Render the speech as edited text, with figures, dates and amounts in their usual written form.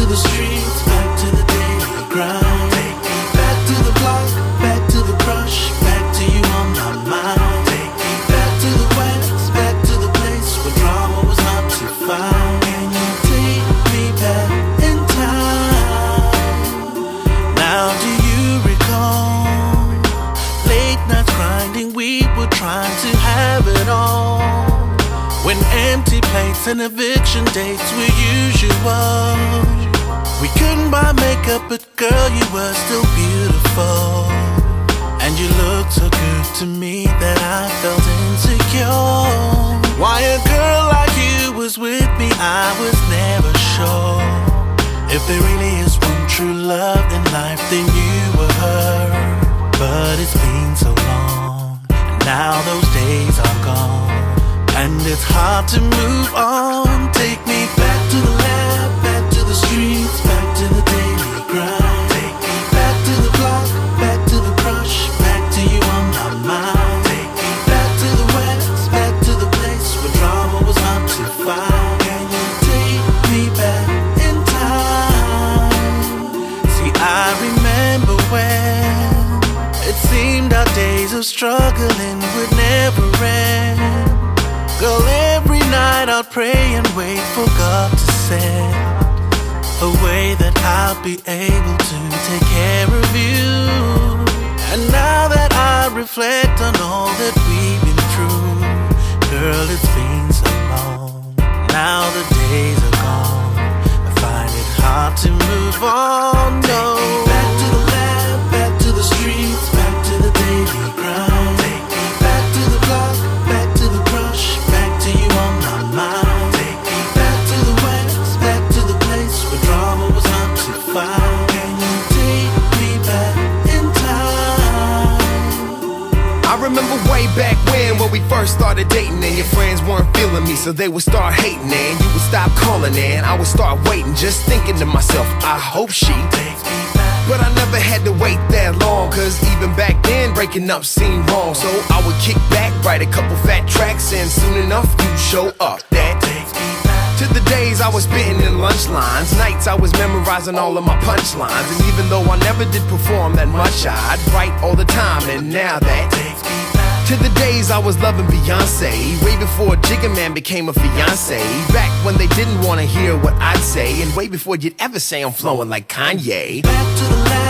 the streets, back to the daily grind. Take me back to the block, back to the crush, back to you on my mind. Take me back to the west, back to the place where drama was not to find. Can you take me back in time? Now do you recall late nights grinding, we were trying to have it all, when empty plates and eviction dates were usual. We couldn't buy makeup, but girl, you were still beautiful. And you looked so good to me that I felt insecure. Why a girl like you was with me, I was never sure. If there really is one true love in life, then you were her. But it's been so long, and now those days are gone, and it's hard to move on. Take me back to the lab, back to the streets, back to the daily grind. Take me back to the block, back to the crush, back to you on my mind. Take me back to the west, back to the place where drama was not to find. Can you take me back in time? See, I remember when it seemed our days of struggling would never end. Girl, every night I'd pray and wait for God to send a way that I'll be able to take care of you. And now that I reflect on all that we've been through, girl, it's been so long. Now the days are gone, I find it hard to move on. No. Take me back to the lab, back to the streets, back to the daily grind. Take me back to the block, back to the crush, back to you on my mind. Take me back to the west, back to the place where drama was not to find. Can you take me back in time? I remember way back when we first started dating, and your friends weren't feeling me, so they would start hating, and you would stop calling, and I would start waiting, just thinking to myself, I hope she takes me back. But I never had to wait that long, cause even back then breaking up seemed wrong. So I would kick back, write a couple fat tracks, and soon enough you'd show up. That takes me back to the days I was spitting in lunch lines, nights I was memorizing all of my punchlines. And even though I never did perform that much, I'd write all the time. And now that takes me back to the days I was loving Beyonce, way before Jigga Man became a fiance. Back when they didn't want to hear what I'd say, and way before you'd ever say I'm flowing like Kanye. Back to the lab.